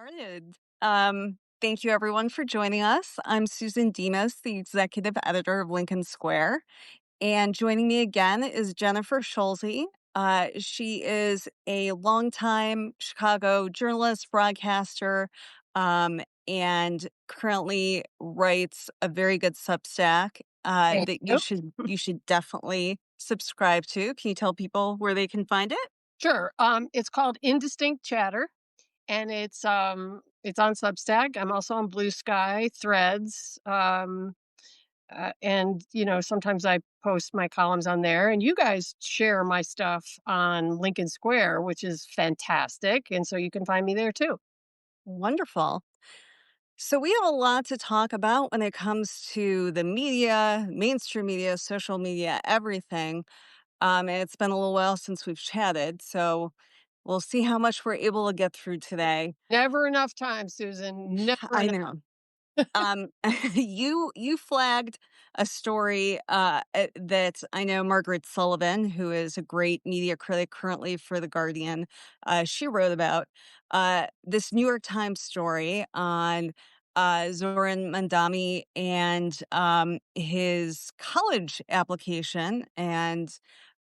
started. Thank you everyone for joining us. I'm Susan Demas, the executive editor of Lincoln Square, and joining me again is Jennifer Schulze. She is a longtime Chicago journalist, broadcaster, and currently writes a very good Substack Thank that you you. should definitely subscribe to. Can you tell people where they can find it? Sure. It's called Indistinct Chatter, and it's on Substack. I'm also on Blue Sky, Threads, and sometimes I post my columns on there. And you guys share my stuff on Lincoln Square, which is fantastic. And so you can find me there too. Wonderful. So we have a lot to talk about when it comes to the media, mainstream media, social media, everything. And it's been a little while since we've chatted, so we'll see how much we're able to get through today. Never enough time, Susan. Never I enough. know. Um, you flagged a story that I know Margaret Sullivan, who is a great media critic currently for The Guardian, she wrote about this New York Times story on Zoran Mandami and his college application and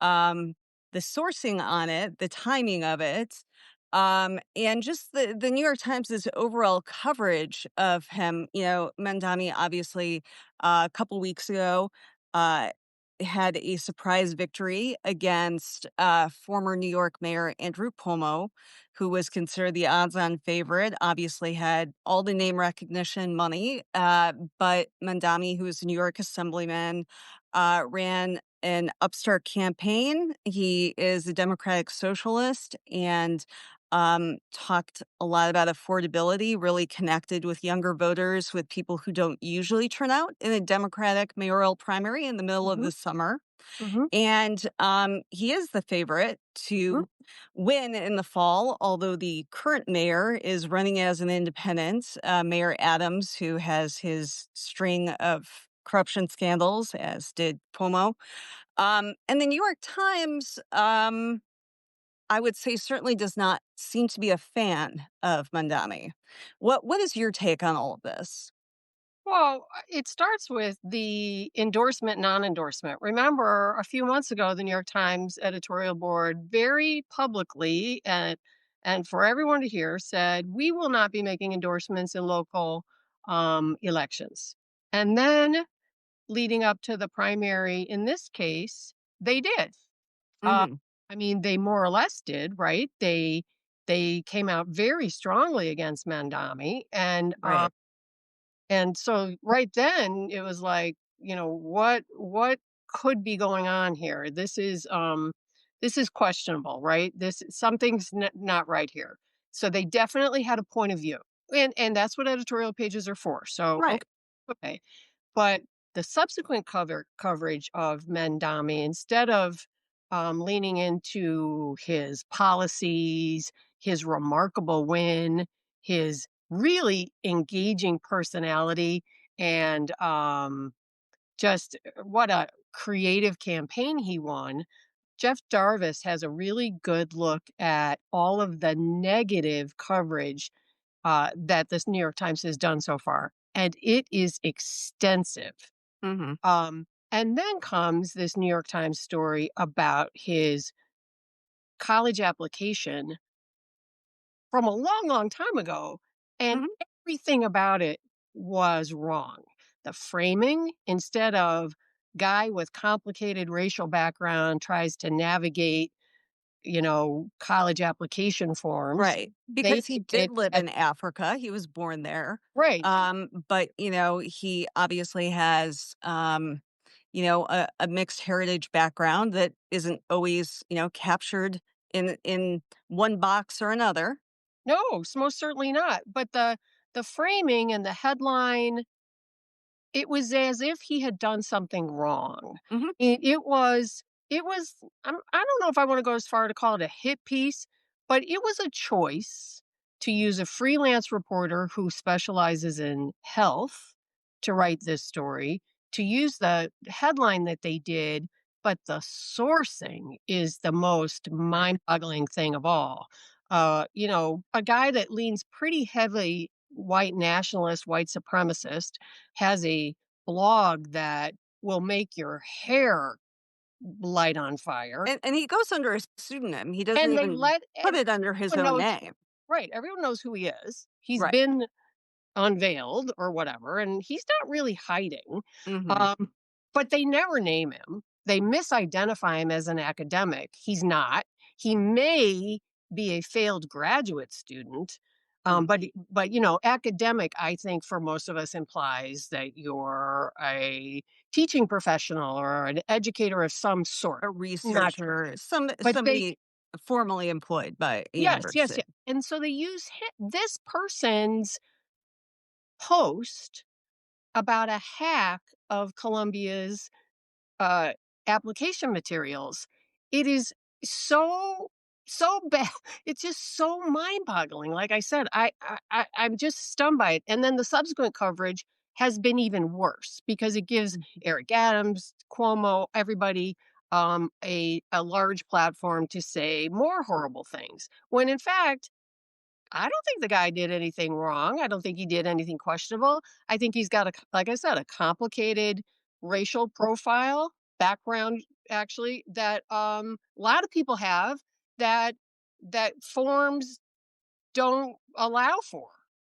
um, the sourcing on it, the timing of it, and just the New York Times' overall coverage of him. Mandami obviously a couple weeks ago uh, had a surprise victory against former New York Mayor Andrew Cuomo, who was considered the odds-on favorite. Obviously, had all the name recognition, money, but Mandami, who is a New York assemblyman, ran an upstart campaign. He is a democratic socialist and talked a lot about affordability, really connected with younger voters, with people who don't usually turn out in a Democratic mayoral primary in the middle of Hmm. the summer. Hmm. And he is the favorite Hmm. to win in the fall, although the current mayor is running as an independent, Mayor Adams, who has his string of corruption scandals, as did Cuomo. And the New York Times, I would say, certainly does not seem to be a fan of Mandami. What is your take on all of this? Well, it starts with the endorsement, non endorsement. Remember, a few months ago, the New York Times editorial board very publicly and for everyone to hear said, we will not be making endorsements in local elections. And then leading up to the primary in this case, they did. Uh, Mhm. I mean, they more or less did, right? They came out very strongly against Mandami, Right. and so right then it was like, what could be going on here? This is questionable, right? This something's not right here. So they definitely had a point of view. And that's what editorial pages are for. So Right. okay, okay. But the subsequent coverage of Mendami, instead of leaning into his policies, his remarkable win, his really engaging personality, and just what a creative campaign he won. Jeff Jarvis has a really good look at all of the negative coverage that this New York Times has done so far, and it is extensive. Mhm. And then comes this New York Times story about his college application from a long, long time ago, and Mhm. everything about it was wrong. The framing, instead of guy with complicated racial background tries to navigate, college application forms, Right. they Because he made did it live as in Africa. He was born there. right. But he obviously has a mixed heritage background that isn't always, captured in one box or another. No, most certainly not. But the framing and the headline, it was as if he had done something wrong. Mhm. It was I don't know if I wanna go as far to call it a hit piece, but it was a choice to use a freelance reporter who specializes in health to write this story, to use the headline that they did, but the sourcing is the most mind-boggling thing of all. A guy that leans pretty heavily white nationalist, white supremacist, has a blog that will make your hair light on fire. And he goes under a pseudonym. He doesn't And they even let put it under his everyone own knows, name. right? Everyone knows who he is. He's Right. been unveiled or whatever, and he's not really hiding. Mhm. Um, but they never name him. They misidentify him as an academic. He's not. He may be a failed graduate student, Mm. but academic. I think for most of us implies that you're a teaching professional or an educator of some sort. A Not, researcher, but they somebody formally employed by a yes, yes, university. yes. And so they use this person's post about a hack of Columbia's uh, application materials. It is so bad. It's just so mind-boggling. Like I said, I'm just stunned by it. And then the subsequent coverage has been even worse because it gives Mhm. Eric Adams, Cuomo, everybody a large platform to say more horrible things. When in fact, I don't think the guy did anything wrong. I don't think he did anything questionable. I think he's got like I said, a complicated racial profile background, actually, that a lot of people have that forms don't allow for.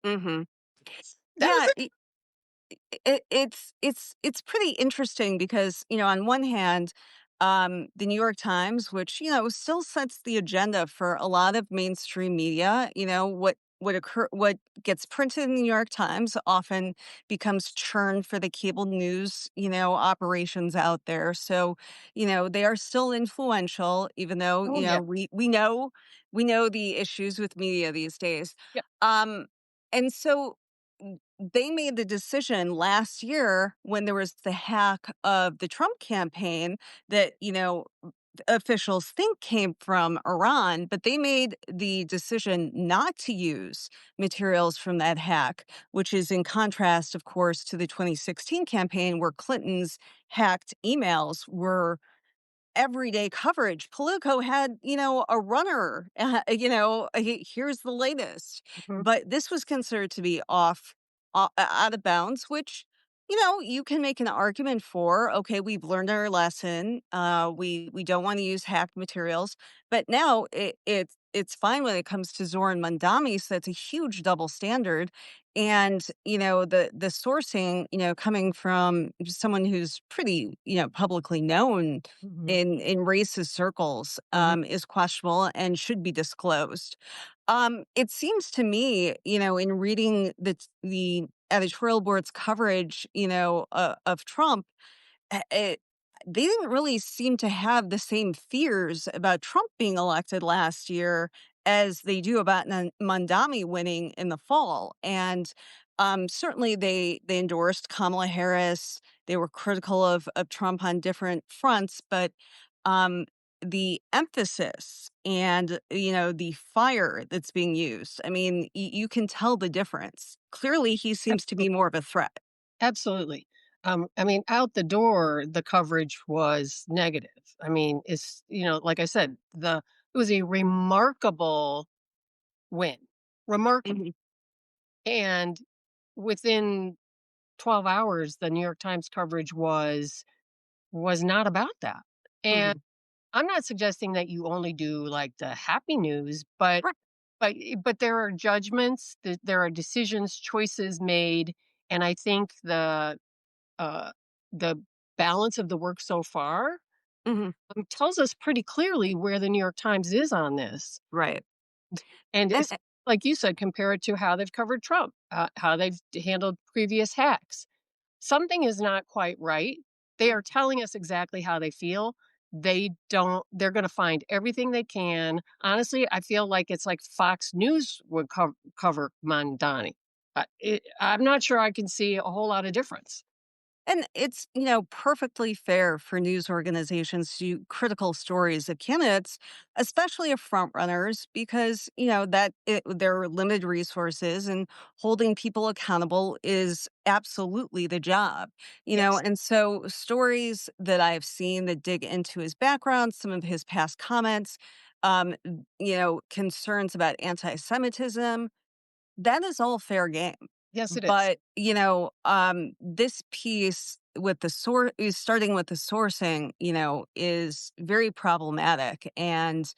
Mhm. That was Yeah, it. it's pretty interesting because, on one hand, the New York Times, which, still sets the agenda for a lot of mainstream media, what gets printed in the New York Times often becomes churn for the cable news, operations out there. So, they are still influential, even though, Oh yeah, we know the issues with media these days. yeah. Um, and so they made the decision last year when there was the hack of the Trump campaign that, officials think came from Iran, but they made the decision not to use materials from that hack, which is in contrast, of course, to the 2016 campaign where Clinton's hacked emails were everyday coverage. Politico had, a runner, here's the latest. Mhm, But this was considered to be out of bounds, which, you can make an argument for. Okay, we've learned our lesson. We don't want to use hacked materials. But now it's fine when it comes to Zoran Mandami. So that's a huge double standard. And, the sourcing, coming from someone who's pretty, publicly known mhm, in racist circles, mhm, is questionable and should be disclosed. It seems to me, in reading the editorial board's coverage, of Trump, they didn't really seem to have the same fears about Trump being elected last year as they do about Mandami winning in the fall. And certainly, they endorsed Kamala Harris. They were critical of Trump on different fronts, but um, the emphasis and the fire that's being used. I mean, you can tell the difference. Clearly, he seems to be absolutely. more of a threat. Absolutely. I mean, out the door, the coverage was negative. I mean, like I said, it was a remarkable win, remarkable. Mhm, And within 12 hours, the New York Times coverage was not about that. And mhm. I'm not suggesting that you only do like the happy news, but Right. but there are judgments, there are decisions, choices made, and I think uh, the balance of the work so far Mhm. tells us pretty clearly where the New York Times is on this. Right. And And it's like you said, compare it to how they've covered Trump, how they've handled previous hacks. Something is not quite right. They are telling us exactly how they feel. They're going to find everything they can. Honestly, I feel like it's like Fox News would cover Mondani. I'm not sure I can see a whole lot of difference. And it's, perfectly fair for news organizations to do critical stories of candidates, especially of front runners, because, there are limited resources and holding people accountable is absolutely the job, Yes. and so stories that I've seen that dig into his background, some of his past comments, concerns about anti-Semitism, that is all fair game. Yes, it is. But, this piece with the source is starting with the sourcing, is very problematic and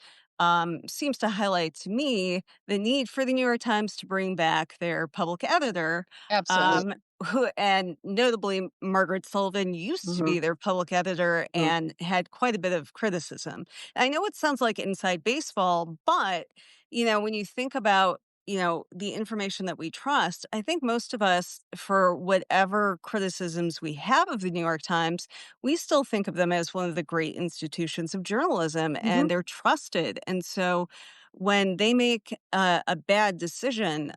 seems to highlight to me the need for the New York Times to bring back their public editor. Absolutely. And notably, Margaret Sullivan used to Mhm, be their public editor mhm, and had quite a bit of criticism. I know it sounds like inside baseball, but, when you think about the information that we trust, I think most of us, for whatever criticisms we have of the New York Times, we still think of them as one of the great institutions of journalism mhm. and they're trusted. And so when they make a bad decision,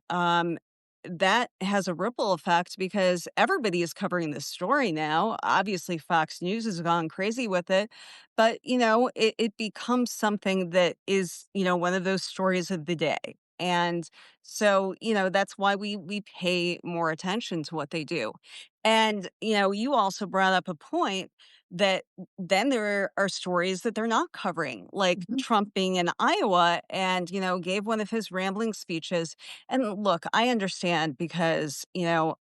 that has a ripple effect because everybody is covering this story now. Obviously, Fox News has gone crazy with it, but it becomes something that is one of those stories of the day. And so, that's why we pay more attention to what they do. And, you also brought up a point that then there are stories that they're not covering, like Mhm. Trump being in Iowa and, gave one of his rambling speeches. And look, I understand because,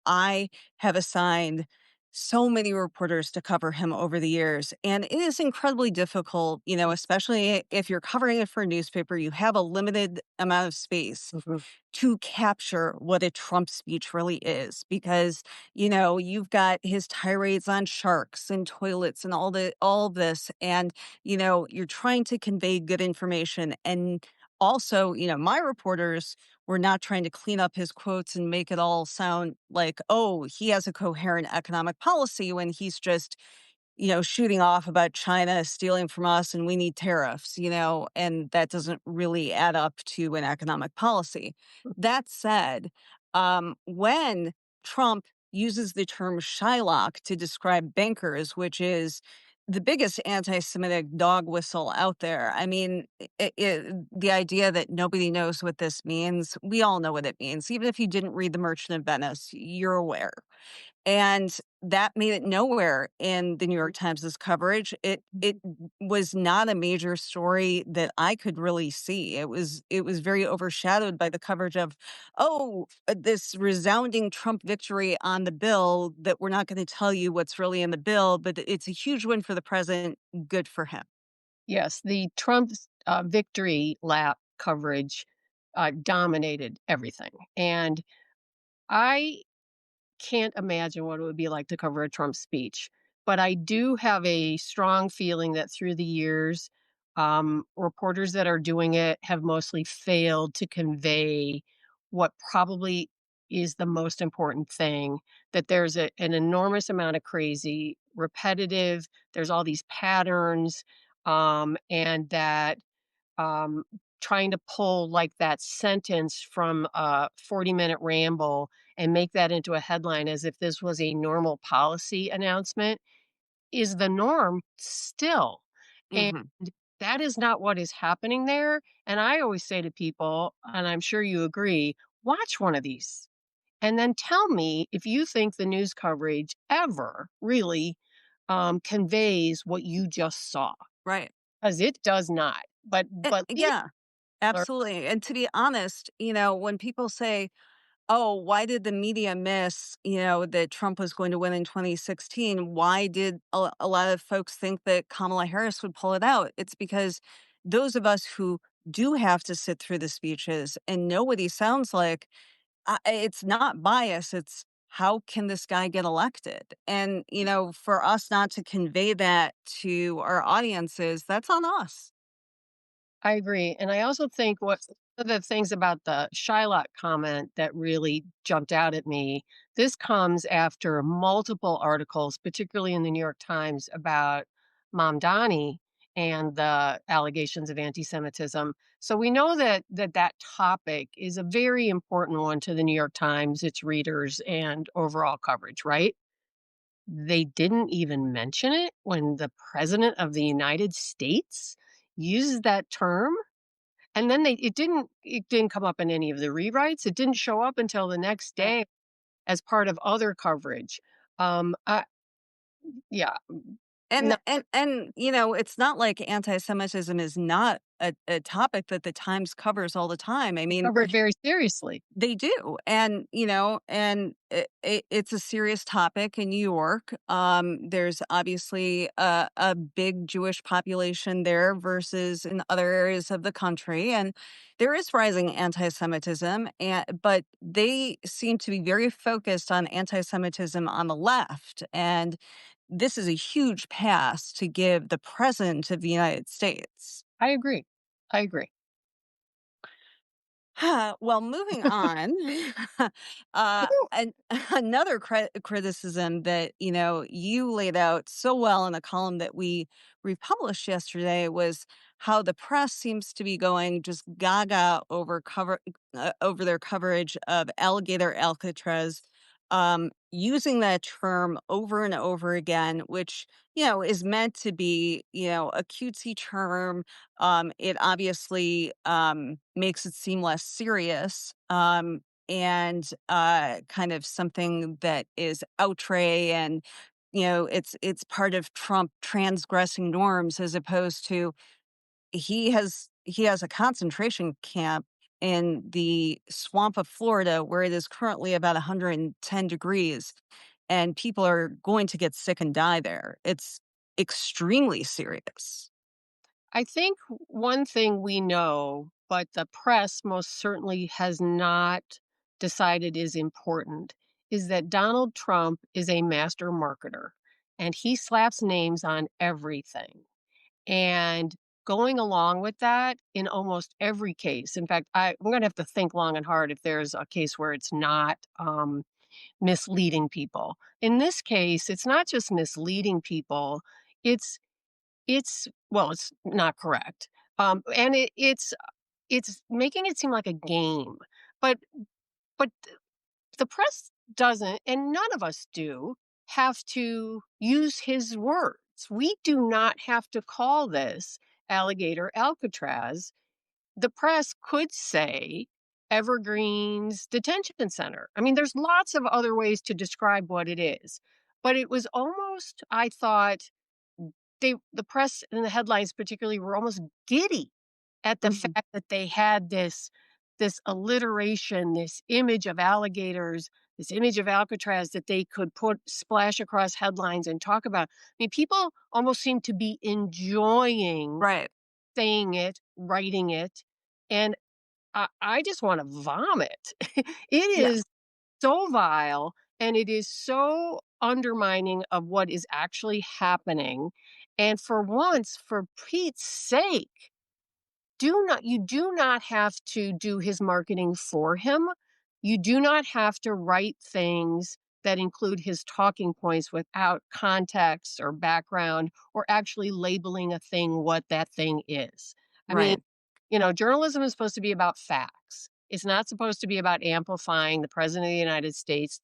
I have assigned so many reporters to cover him over the years. And it is incredibly difficult, especially if you're covering it for a newspaper, you have a limited amount of space Mhm. to capture what a Trump speech really is because you've got his tirades on sharks and toilets and all of this and you're trying to convey good information and also my reporters were not trying to clean up his quotes and make it all sound like oh he has a coherent economic policy when he's just shooting off about China stealing from us and we need tariffs, and that doesn't really add up to an economic policy. That said, when Trump uses the term Shylock to describe bankers, which is the biggest anti Semitic dog whistle out there. I mean, the idea that nobody knows what this means, we all know what it means. Even if you didn't read The Merchant of Venice, you're aware. And that made it nowhere in the New York Times's coverage. It was not a major story that I could really see. It was very overshadowed by the coverage of, this resounding Trump victory on the bill that we're not going to tell you what's really in the bill, but it's a huge win for the president. Good for him. Yes, the Trump's, victory lap coverage, dominated everything, and I can't imagine what it would be like to cover a Trump speech. But I do have a strong feeling that through the years, reporters that are doing it have mostly failed to convey what probably is the most important thing, that there's an enormous amount of crazy, repetitive, there's all these patterns, and that um, trying to pull like that sentence from a 40-minute ramble and make that into a headline as if this was a normal policy announcement is the norm still. And Mhm. that is not what is happening there. And I always say to people, and I'm sure you agree, watch one of these and then tell me if you think the news coverage ever really conveys what you just saw, Right. because it does not. But leave Yeah, it. absolutely. And to be honest, when people say, oh, why did the media miss, that Trump was going to win in 2016? Why did a lot of folks think that Kamala Harris would pull it out? It's because those of us who do have to sit through the speeches and know what he sounds like, it's not bias. It's how can this guy get elected? And, for us not to convey that to our audiences, that's on us. I agree, and I also think what one of the things about the Shylock comment that really jumped out at me, this comes after multiple articles, particularly in the New York Times, about Mamdani and the allegations of antisemitism. So we know that topic is a very important one to the New York Times, its readers, and overall coverage, right? They didn't even mention it when the president of the United States uses that term, and then it didn't come up in any of the rewrites. It didn't show up until the next Right. day as part of other coverage. I yeah, no. And it's not like anti-Semitism is not a topic that the Times covers all the time. I mean, Cover it very seriously. they do, and, and it's a serious topic in New York. There's obviously a big Jewish population there versus in other areas of the country, and there is rising anti-Semitism, but they seem to be very focused on anti-Semitism on the left, and this is a huge pass to give the president of the United States. I agree. I agree. Well, moving on, and another criticism that you laid out so well in a column that we republished yesterday was how the press seems to be going just gaga over their coverage of alligator Alcatraz, using that term over and over again, which is meant to be a cutesy term. It obviously makes it seem less serious, and kind of something that is outre, and it's part of Trump transgressing norms, as opposed to he has a concentration camp in the swamp of Florida where it is currently about 110 degrees, and people are going to get sick and die there. It's extremely serious. I think one thing we know, but the press most certainly has not decided is important, is that Donald Trump is a master marketer and he slaps names on everything. And going along with that in almost every case, in fact, I'm going to have to think long and hard if there's a case where it's not misleading people. In this case, it's not just misleading people, it's it's not correct. And it's making it seem like a game. But but the press doesn't, and none of us do, have to use his words. We do not have to call this alligator Alcatraz. The press could say Evergreen's detention center. I mean, there's lots of other ways to describe what it is. But it was almost, I thought, the press and the headlines particularly were almost giddy at the Mhm. fact that they had this alliteration, this image of alligators, this image of Alcatraz that they could put splash across headlines and talk about. I mean, people almost seem to be enjoying Right. saying it, writing it, and I just want to vomit. It Yeah. is so vile and it is so undermining of what is actually happening. And for once, for Pete's sake, you do not have to do his marketing for him. You do not have to write things that include his talking points without context or background or actually labeling a thing what that thing is. I mean, Right. journalism is supposed to be about facts. It's not supposed to be about amplifying the president of the United States'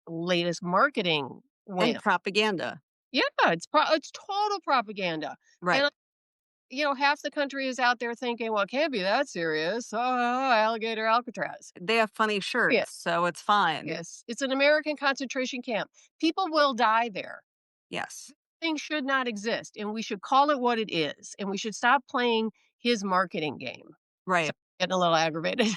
latest marketing And whim. propaganda. Yeah, it's total propaganda. Right. And half the country is out there thinking, "Well, it can't be that serious. Oh, alligator Alcatraz." They have funny Yeah, shirts, so it's fine. yes, it's an American concentration camp. People will die there. Yes. Things should not exist, and we should call it what it is, and we should stop playing his marketing game. So, Right. getting a little aggravated.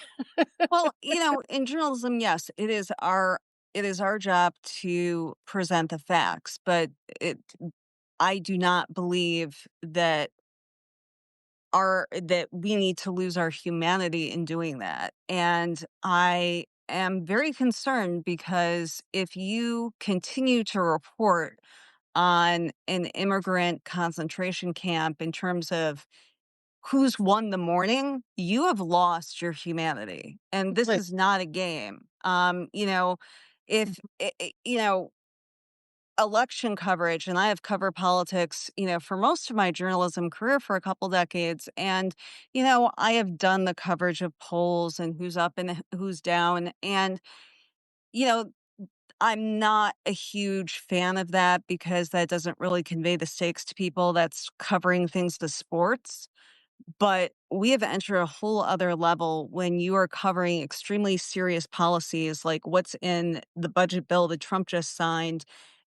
Well, in journalism, yes, it is our job to present the facts, but it I do not believe that we need to lose our humanity in doing that. And I am very concerned because if you continue to report on an immigrant concentration camp in terms of who's won the morning, you have lost your humanity. And this Like, is not a game. If, election coverage, and I have covered politics, for most of my journalism career for a couple decades. And, I have done the coverage of polls and who's up and who's down. And, you know, I'm not a huge fan of that because that doesn't really convey the stakes to people. That's covering things to sports. But we have entered a whole other level when you are covering extremely serious policies like what's in the budget bill that Trump just signed.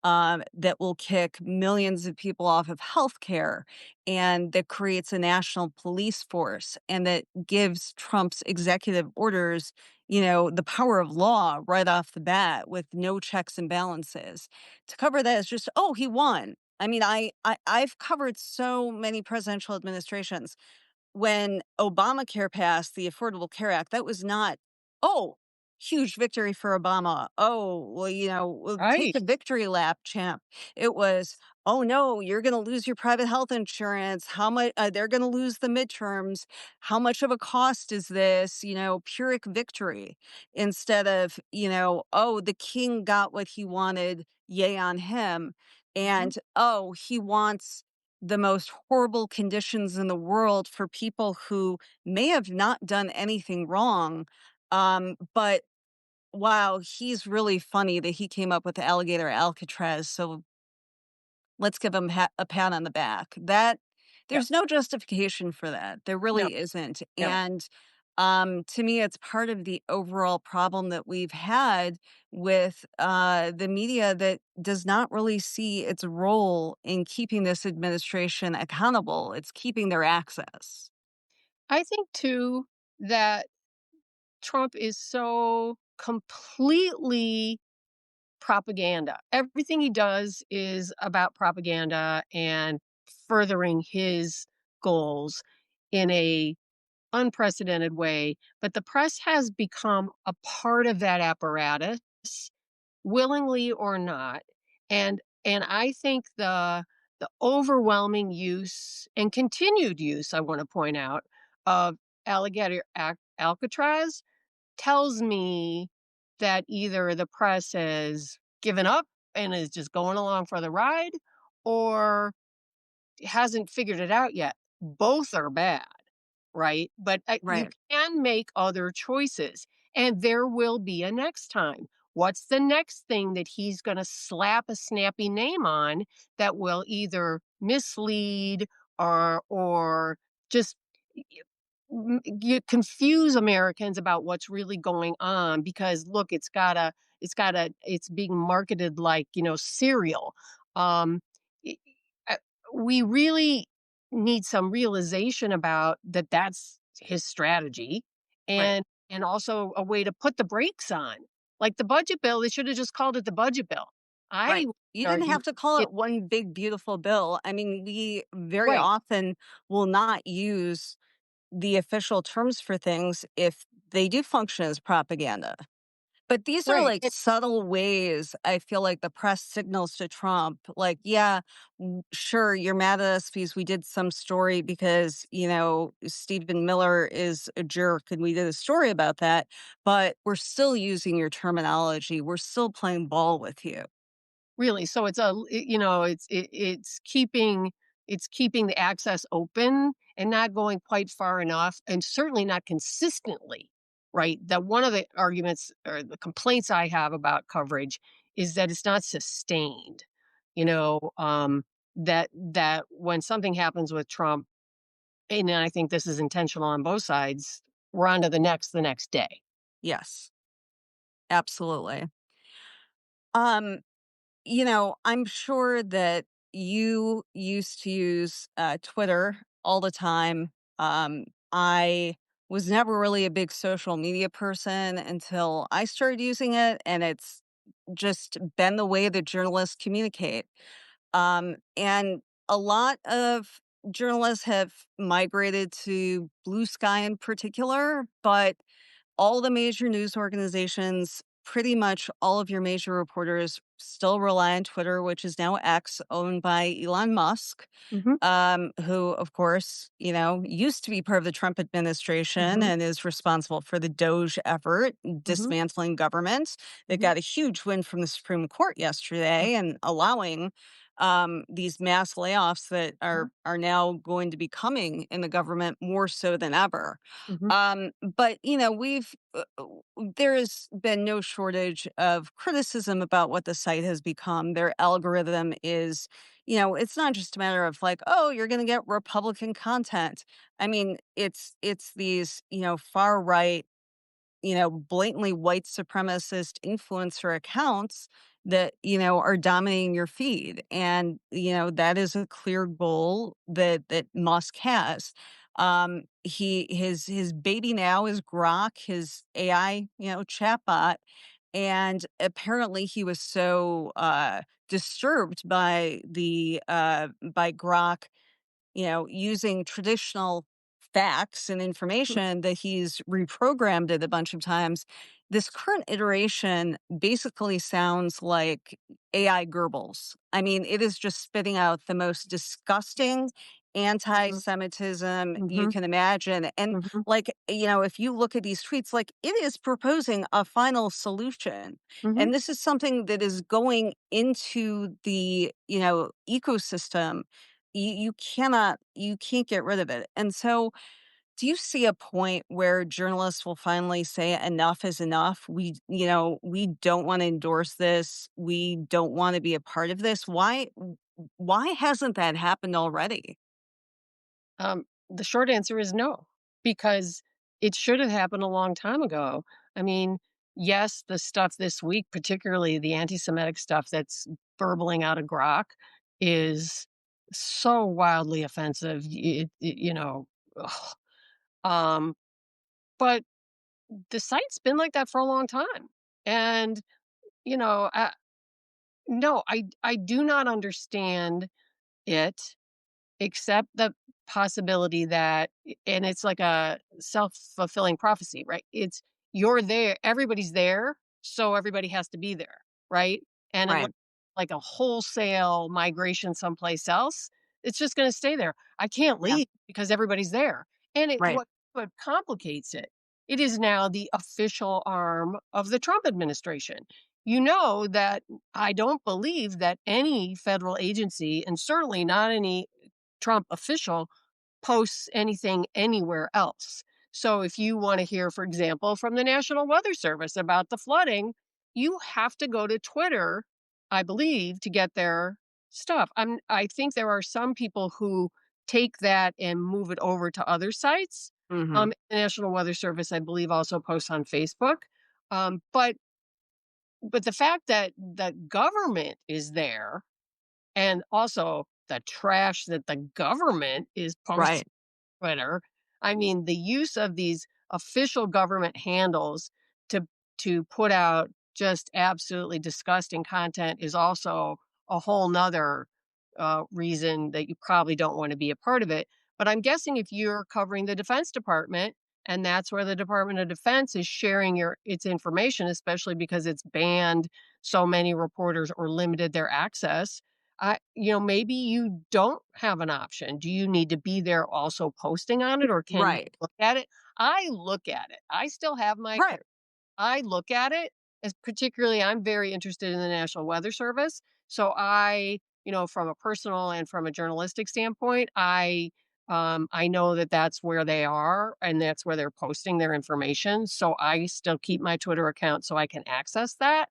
that will kick millions of people off of healthcare, and that creates a national police force, and that gives Trump's executive orders, the power of law right off the bat with no checks and balances. To cover that is just, oh, he won. I mean, I've covered so many presidential administrations. When Obamacare passed, the Affordable Care Act, that was not, "Oh, huge victory for Obama. Oh, well, we'll take Right. the victory lap, champ." It was, "Oh, no, you're gonna lose your private health insurance. How much they're gonna lose the midterms. How much of a cost is this?" Pyrrhic victory, instead of, "Oh, the king got what he wanted. Yay on him." Mhm. And, "Oh, he wants the most horrible conditions in the world for people who may have not done anything wrong. But wow, he's really funny that he came up with the alligator Alcatraz. So let's give him a pat on the back." Yeah. There's no justification for that. There No, really isn't. no. And to me, it's part of the overall problem that we've had with the media that does not really see its role in keeping this administration accountable. It's keeping their access. I think too that Trump is so completely propaganda. Everything he does is about propaganda and furthering his goals in a unprecedented way, but the press has become a part of that apparatus, willingly or not. And I think the overwhelming use and continued use, I want to point out, of Alcatraz tells me that either the press has given up and is just going along for the ride, or hasn't figured it out yet. Both are bad, right? But you Right, can make other choices, and there will be a next time. What's the next thing that he's going to slap a snappy name on that will either mislead or just you confuse Americans about what's really going on because look, it's being marketed like, cereal. Um, i- uh, we really need some realization about that that's his strategy right, and also a way to put the brakes on. Like the budget bill, they should have just called it the budget bill. I right. would You didn't argue have to call it it one big, beautiful bill. I mean, we very right, often will not use the official terms for things if they do function as propaganda. But these are right. like subtle ways I feel like the press signals to Trump, like, yeah, sure, you're mad at us because we did some story because, Stephen Miller is a jerk and we did a story about that, but we're still using your terminology. We're still playing ball with you. Really, so it's keeping the access open and not going quite far enough, and certainly not consistently, right? That one of the arguments or the complaints I have about coverage is that it's not sustained. You know, that when something happens with Trump, and I think this is intentional on both sides, we're on to the next day. Yes, absolutely. Um, I'm sure that you used to use Twitter all the time. I was never really a big social media person until I started using it, and it's just been the way that journalists communicate. And a lot of journalists have migrated to Blue Sky in particular, but all the major news organizations, pretty much all of your major reporters still rely on Twitter, which is now X, owned by Elon Musk, Hmm. who, of course, used to be part of the Trump administration Hmm. and is responsible for the Doge effort, Hmm. dismantling government. They Hmm. got a huge win from the Supreme Court yesterday and allowing these mass layoffs that are now going to be coming in the government more so than ever. Hmm. But there has been no shortage of criticism about what the site has become. Their algorithm is, it's not just a matter of like, oh, you're going to get Republican content. I mean, it's these, far right, blatantly white supremacist influencer accounts that, are dominating your feed. And, that is a clear goal that Musk has. His baby now is Grok, his AI, chatbot. And apparently he was so disturbed by Grok, using traditional facts and information, that he's reprogrammed it a bunch of times. This current iteration basically sounds like AI Goebbels. I mean, it is just spitting out the most disgusting Mhm, anti-Semitism you mhm, can imagine. And mhm, like, if you look at these tweets, like it is proposing a final solution. mhm. And this is something that is going into the, ecosystem. You can't get rid of it. And so, do you see a point where journalists will finally say enough is enough? We don't want to endorse this. We don't want to be a part of this. Why hasn't that happened already? The short answer is no, because it should have happened a long time ago. I mean, yes, the stuff this week, particularly the anti-Semitic stuff that's burbling out of Grok, is so wildly offensive. Ugh. Um, but the site's been like that for a long time, and you know, no, I do not understand it. Except the possibility that and it's like a self-fulfilling prophecy, right? It's you're there, everybody's there, so everybody has to be there, right? And unless Right. like a wholesale migration someplace else, it's just gonna stay there. I can't Yeah. leave because everybody's there. And it Right. what complicates it, it is now the official arm of the Trump administration. You know that I don't believe that any federal agency, and certainly not any Trump official posts anything anywhere else. So if you want to hear, for example, from the National Weather Service about the flooding, you have to go to Twitter, I believe, to get their stuff. I think there are some people who take that and move it over to other sites. Hmm. The National Weather Service, I believe, also posts on Facebook. But the fact that the government is there and also the trash that the government is posting Right. on Twitter. I mean, the use of these official government handles to put out just absolutely disgusting content is also a whole nother reason that you probably don't want to be a part of it. But I'm guessing if you're covering the Defense Department and that's where the Department of Defense is sharing its information, especially because it's banned so many reporters or limited their access, maybe you don't have an option. Do you need to be there also posting on it, or can you Right. look at it? I look at it. I still have my account. Right. I look at it as particularly I'm very interested in the National Weather Service. So from a personal and from a journalistic standpoint, I know that that's where they are and that's where they're posting their information. So I still keep my Twitter account so I can access that.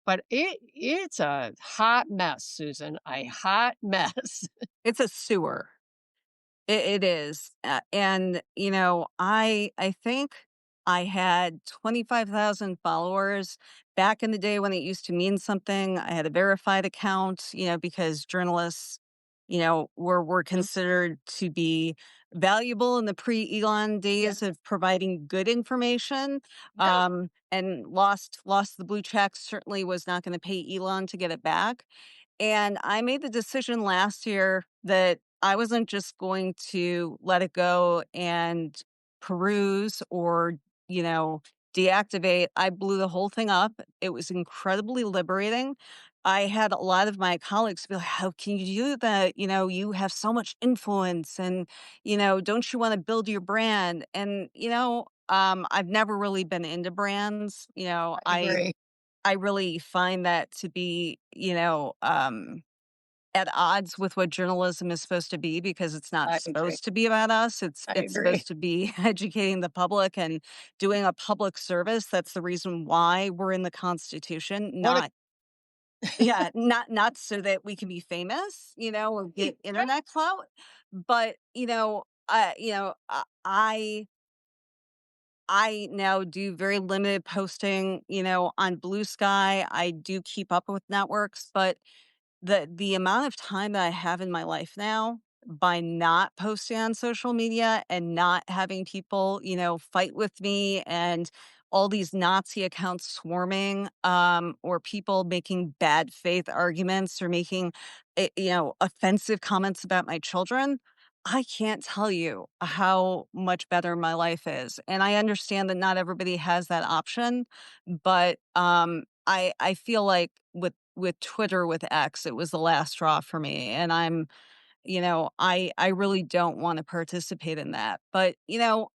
But it's a hot mess, Susan, a hot mess. It's a sewer. It is, and, I think I had 25,000 followers back in the day when it used to mean something. I had a verified account, because journalists, were Mhm. considered to be valuable in the pre-Elon Yeah, days of providing good information, yeah, and lost the blue check, certainly was not gonna pay Elon to get it back. And I made the decision last year that I wasn't just going to let it go and peruse or, you know, deactivate. I blew the whole thing up. It was incredibly liberating. I had a lot of my colleagues be like, "How can you do that? You have so much influence and, don't you want to build your brand?" And, I've never really been into brands. I agree. I really find that to be, at odds with what journalism is supposed to be, because it's not I agree. supposed to be about us. I It's agree. supposed to be educating the public and doing a public service. That's the reason why we're in the Constitution, What a not yeah, not so that we can be famous, or get right. internet clout. But, I I now do very limited posting, on Blue Sky. I do keep up with networks, but the amount of time that I have in my life now by not posting on social media and not having people, fight with me and all these Nazi accounts swarming, or people making bad faith arguments or making, offensive comments about my children. I can't tell you how much better my life is. And I understand that not everybody has that option, but I feel like with Twitter, with X, it was the last straw for me, and I really don't wanna participate in that, but,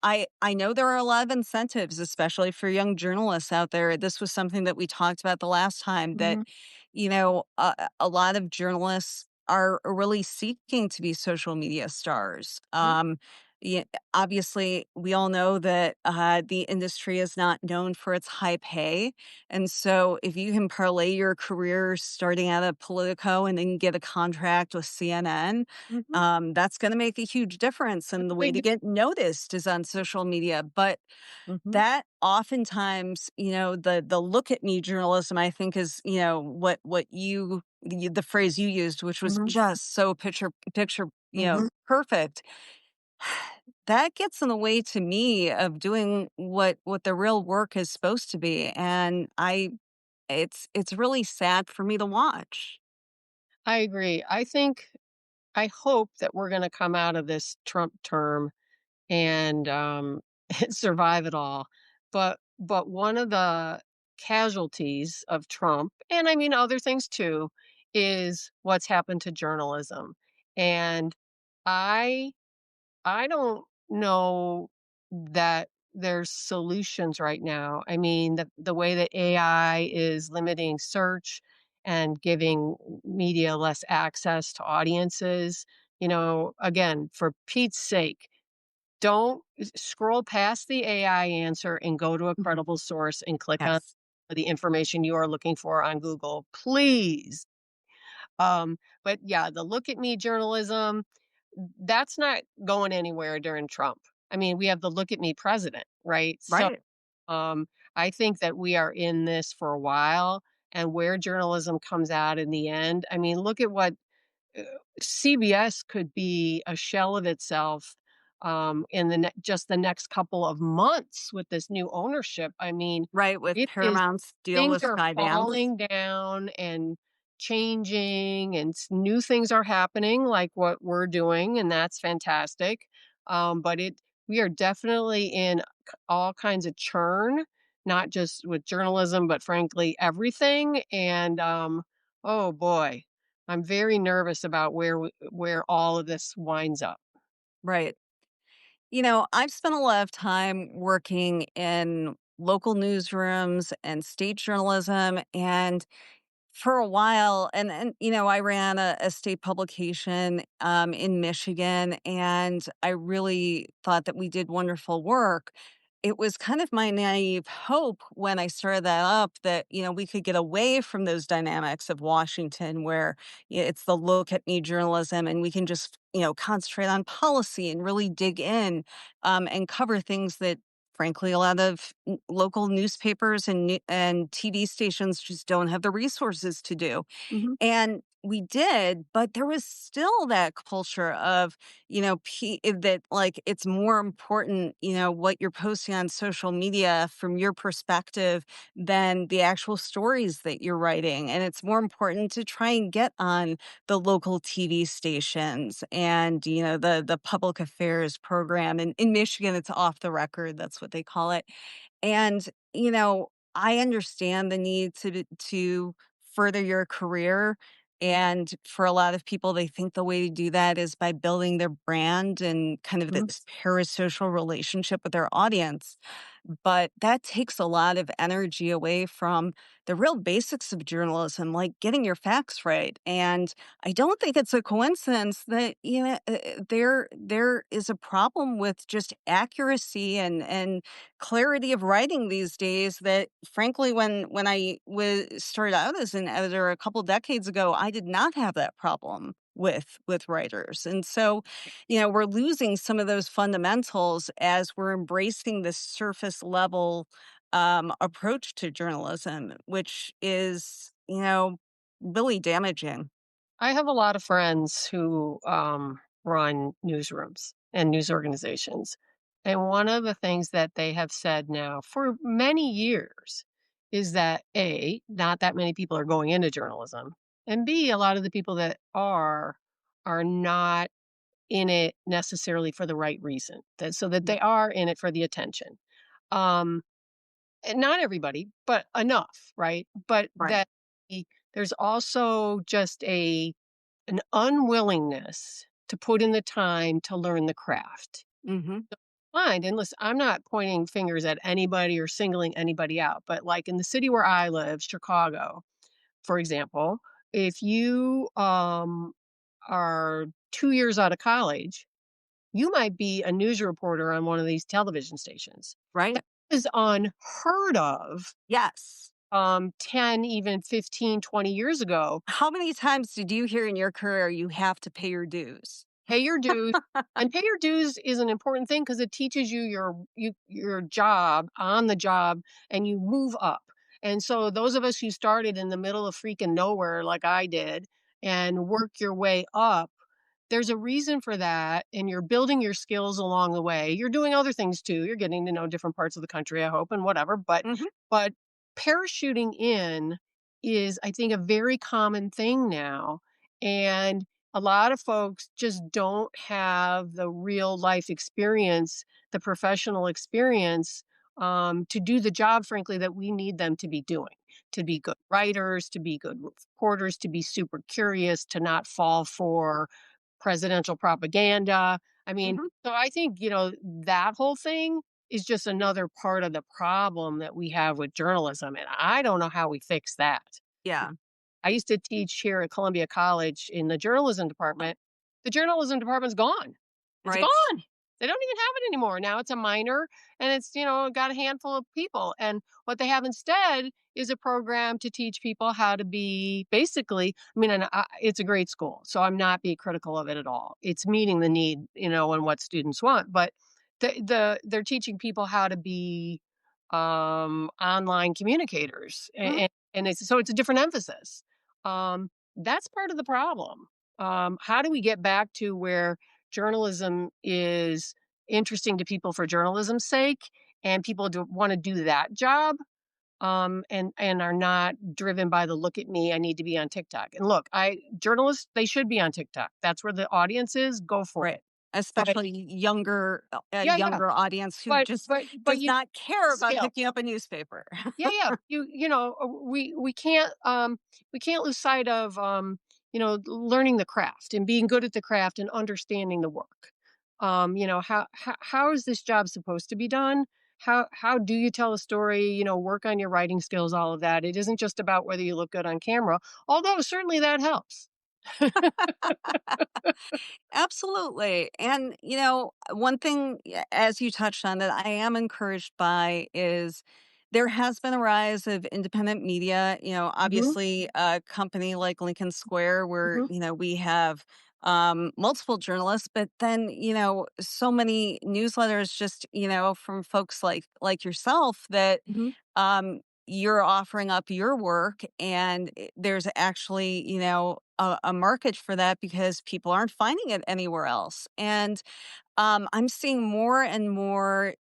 I know there are a lot of incentives, especially for young journalists out there. This was something that we talked about the last time that, Mhm, a lot of journalists are really seeking to be social media stars. mhm, Yeah, obviously, we all know that, the industry is not known for its high pay, and so if you can parlay your career starting out at Politico and then get a contract with CNN, mhm. that's gonna make a huge difference, and That's the a way big to deal. get noticed is on social media, but Mhm, that oftentimes, the look at me journalism, I think is, what the phrase you used, which was mhm, just so picture, mhm. perfect. That gets in the way to me of doing what the real work is supposed to be, and it's really sad for me to watch. I agree. I hope that we're gonna come out of this Trump term and, survive it all. But one of the casualties of Trump, and I mean other things too, is what's happened to journalism. And I I don't know that there's solutions right now. I mean, the way that AI is limiting search and giving media less access to audiences, again, for Pete's sake, don't scroll past the AI answer and go to a Mhm. credible source and click on Yes. the information you are looking for on Google, please. But yeah, the look at me journalism, that's not going anywhere during Trump. I mean, we have the look at me president, right? So Right. um, I think that we are in this for a while, and where journalism comes out in the end. I mean, look at what uh, CBS could be a shell of itself in just the next couple of months with this new ownership. I mean, Right, with it is Paramount's deal things with are Skydance. falling down and changing, and new things are happening, like what we're doing, and that's fantastic. But we are definitely in all kinds of churn, not just with journalism, but frankly everything. And oh boy, I'm very nervous about where all of this winds up. Right. I've spent a lot of time working in local newsrooms and state journalism, and for a while, I ran a state publication, in Michigan, and I really thought that we did wonderful work. It was kind of my naive hope when I started that up that, we could get away from those dynamics of Washington where it's the look at me journalism and we can just, concentrate on policy and really dig in, and cover things that frankly, a lot of local newspapers and TV stations just don't have the resources to do. Mhm, And we did, but there was still that culture of, that like it's more important, what you're posting on social media from your perspective than the actual stories that you're writing. And it's more important to try and get on the local TV stations and, the public affairs program. And in Michigan, it's off the record. That's what they call it. And, I understand the need to further your career. And for a lot of people, they think the way to do that is by building their brand and kind of mhm, this parasocial relationship with their audience. But that takes a lot of energy away from the real basics of journalism, like getting your facts right. And I don't think it's a coincidence that there is a problem with just accuracy and clarity of writing these days. That frankly, when I was started out as an editor a couple decades ago, I did not have that problem. with writers. And so, we're losing some of those fundamentals as we're embracing this surface level approach to journalism, which is, really damaging. I have a lot of friends who run newsrooms and news organizations. And one of the things that they have said now for many years is that A, not that many people are going into journalism. And B, a lot of the people that are not in it necessarily for the right reason. So that Mm. they are in it for the attention. Um, and not everybody, but enough, right? But Right. that there's also just an unwillingness to put in the time to learn the craft. Hmm. Fine, and listen, I'm not pointing fingers at anybody or singling anybody out, but like in the city where I live, Chicago, for example, if you are 2 years out of college, you might be a news reporter on one of these television stations. Right. That is unheard of Yes. 10, even 15, 20 years ago. How many times did you hear in your career you have to pay your dues? Pay your dues, and pay your dues is an important thing because it teaches you your job on the job, and you move up. And so those of us who started in the middle of freaking nowhere like I did and work your way up, there's a reason for that, and you're building your skills along the way. You're doing other things too. You're getting to know different parts of the country, I hope, and whatever. Hmm. But parachuting in is, I think, a very common thing now. And a lot of folks just don't have the real life experience, the professional experience to do the job, frankly, that we need them to be doing, to be good writers, to be good reporters, to be super curious, to not fall for presidential propaganda. I mean, Hmm. so I think, that whole thing is just another part of the problem that we have with journalism. And I don't know how we fix that. Yeah. I used to teach here at Columbia College in the journalism department. The journalism department's gone. It's Right. gone. They don't even have it anymore. Now it's a minor and it's, got a handful of people. And what they have instead is a program to teach people how to be basically, I mean, it's a great school. So I'm not being critical of it at all. It's meeting the need, and what students want. But they're teaching people how to be online communicators. Mhm. And it's a different emphasis. That's part of the problem. How do we get back to where journalism is interesting to people for journalism's sake, and people want to do that job, and are not driven by the look at me, I need to be on TikTok. And look, I journalists, they should be on TikTok. That's where the audience is. Go for Right. it. But Especially younger, a yeah, yeah. younger audience who But just but but does you not care about skill. picking up a newspaper. Yeah, yeah. We can't lose sight of learning the craft and being good at the craft and understanding the work. How is this job supposed to be done? How do you tell a story? Work on your writing skills, all of that. It isn't just about whether you look good on camera, although certainly that helps. Absolutely. And, one thing, as you touched on, that I am encouraged by is there has been a rise of independent media. Hmm. Obviously, a company like Lincoln Square, where, Hmm. we have multiple journalists, but then, so many newsletters just, from folks like yourself that Hmm. you're offering up your work and there's actually a market for that because people aren't finding it anywhere else. And I'm seeing more and more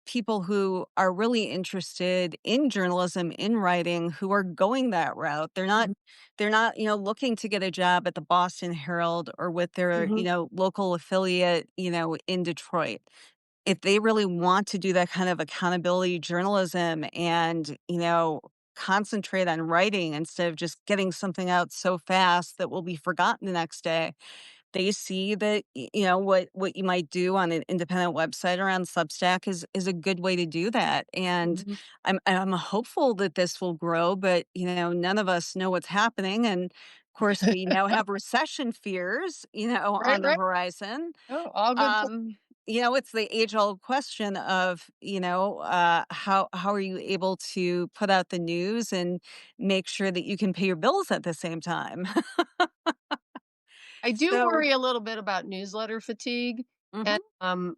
people who are really interested in journalism, in writing, who are going that route. They're not looking to get a job at the Boston Herald or with their Hmm. local affiliate in Detroit. If they really want to do that kind of accountability journalism and, concentrate on writing instead of just getting something out so fast that will be forgotten the next day, they see that what you might do on an independent website or on Substack is a good way to do that. And Hmm. I'm hopeful that this will grow, but none of us know what's happening. And of course, we now have recession fears, Right, on the right. horizon. Oh, all good. um, it's the age-old question of, how are you able to put out the news and make sure that you can pay your bills at the same time? I do So worry a little bit about newsletter fatigue, and, mhm,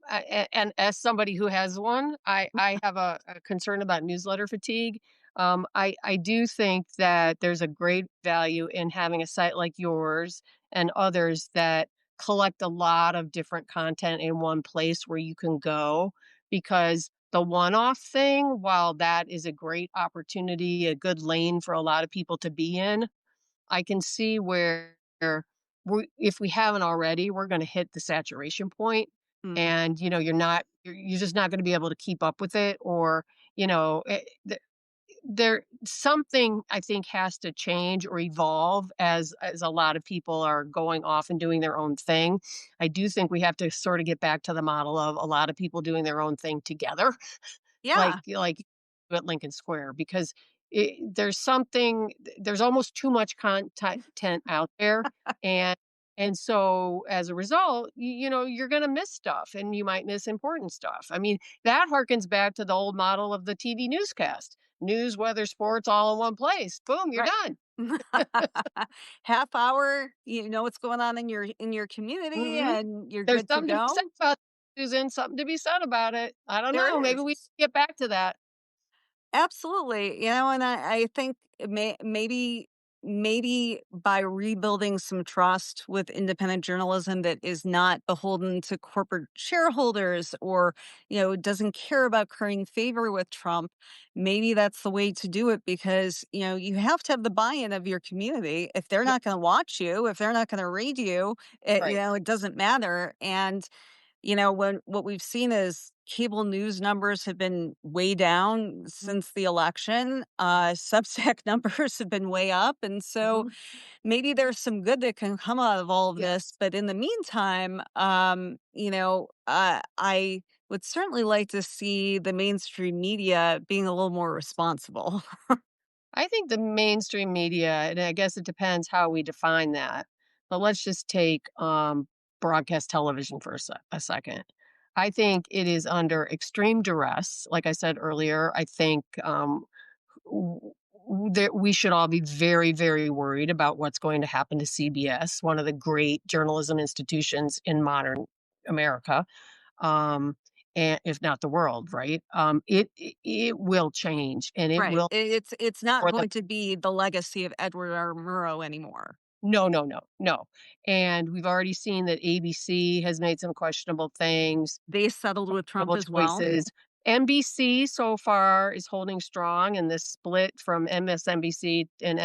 and as somebody who has one, I have a concern about newsletter fatigue. I do think that there's a great value in having a site like yours and others that collect a lot of different content in one place where you can go, because the one-off thing, while that is a great opportunity, a good lane for a lot of people to be in, I can see where if we haven't already, we're gonna hit the saturation point, mm, and, you're just not gonna be able to keep up with it, or, there something I think has to change or evolve as a lot of people are going off and doing their own thing. I do think we have to sort of get back to the model of a lot of people doing their own thing together, yeah, like at Lincoln Square, because there's almost too much content out there, and so as a result, you're going to miss stuff, and you might miss important stuff. I mean, that harkens back to the old model of the TV newscast: news, weather, sports, all in one place. Boom, you're right. done. Half hour, you know what's going on in your community, Hmm. and you're There's good to something to be said go. about Susan. Something to be said about it. I don't There know. Maybe is. we get back to that. Absolutely, you know, and I think maybe by rebuilding some trust with independent journalism that is not beholden to corporate shareholders or, doesn't care about currying favor with Trump, maybe that's the way to do it because, you have to have the buy-in of your community. If they're Yeah. not gonna watch you, if they're not gonna read you, Right. it doesn't matter, and when what we've seen is cable news numbers have been way down since the election. Substack numbers have been way up. And so Mm-hmm. maybe there's some good that can come out of all of this. Yes. But in the meantime, I would certainly like to see the mainstream media being a little more responsible. I think the mainstream media, and I guess it depends how we define that, but let's just take broadcast television for a second. I think it is under extreme duress. Like I said earlier, I think that we should all be very, very worried about what's going to happen to CBS, one of the great journalism institutions in modern America, um, and if not the world, right? It will change, and it Right. will It's not for the going to be the legacy of Edward R. Murrow anymore. no, no, no, no. And we've already seen that ABC has made some questionable things, They settled with Trump questionable as well. choices. NBC so far is holding strong, and this split from MSNBC and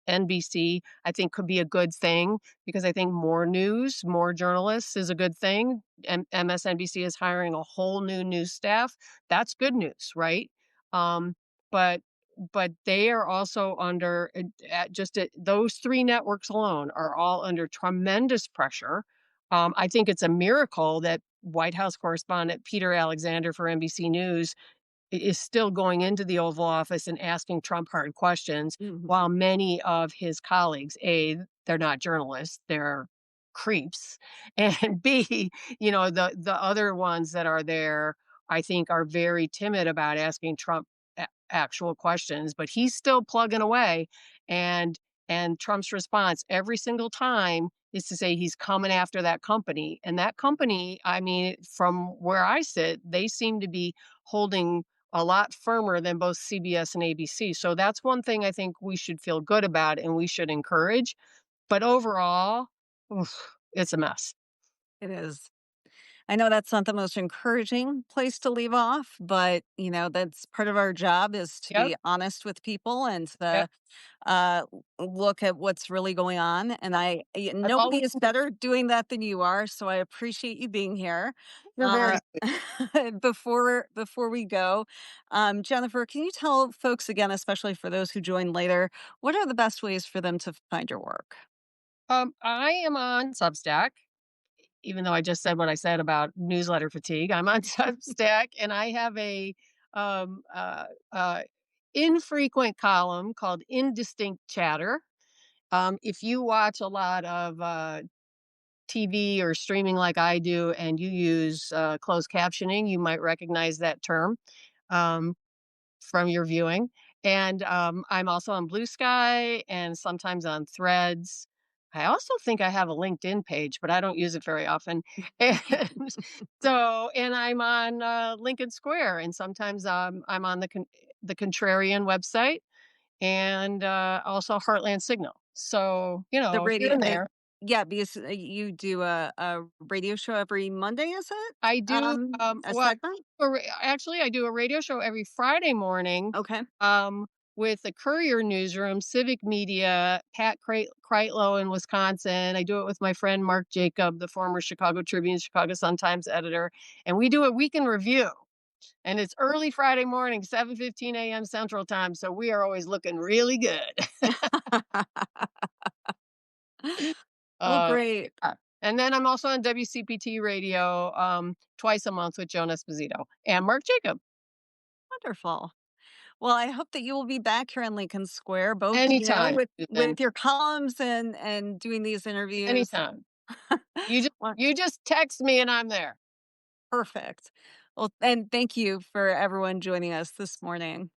NBC, I think, could be a good thing, because I think more news, more journalists is a good thing. MSNBC is hiring a whole new news staff. That's good news, right? Um, but they are also under those three networks alone are all under tremendous pressure. I think it's a miracle that White House correspondent Peter Alexander for NBC News is still going into the Oval Office and asking Trump hard questions, Mhm. while many of his colleagues, A, they're not journalists, they're creeps, and B, the other ones that are there, I think, are very timid about asking Trump actual questions, but he's still plugging away, and Trump's response every single time is to say he's coming after that company, and that company, I mean, from where I sit, they seem to be holding a lot firmer than both CBS and ABC. So that's one thing I think we should feel good about and we should encourage. But overall, it's a mess. It is. I know that's not the most encouraging place to leave off, but that's part of our job is to Yep. be honest with people and Yep. to uh, look at what's really going on. And I've nobody always is better doing that than you are. So I appreciate you being here. you're very Uh, before we go, Jennifer, can you tell folks again, especially for those who join later, what are the best ways for them to find your work? I am on Substack, even though I just said what I said about newsletter fatigue. I'm on Substack, and I have a um, uh, uh, infrequent column called Indistinct Chatter. If you watch a lot of TV or streaming like I do, and you use closed captioning, you might recognize that term um, from your viewing. And I'm also on Blue Sky and sometimes on Threads. I also think I have a LinkedIn page, but I don't use it very often. And and I'm on Lincoln Square, and sometimes I'm on the Contrarian website, and also Heartland Signal. So The here radio and there. yeah, because, you do a radio show every Monday, is it? I do, A segment? actually, I do a radio show every Friday morning, Okay. um, with the Courier Newsroom, Civic Media, Pat Kreitlow in Wisconsin. I do it with my friend Mark Jacob, the former Chicago Tribune, Chicago Sun-Times editor, and we do a week in review. And it's early Friday morning, 7:15 a.m. Central Time, so we are always looking really good. Well, Uh, great. and then I'm also on WCPT radio, twice a month with Joan Esposito and Mark Jacob. Wonderful. Well, I hope that you will be back here in Lincoln Square, both, Anytime, Susan, with your columns and doing these interviews. anytime. You just Well, you just text me and I'm there. perfect. Well, and thank you for everyone joining us this morning.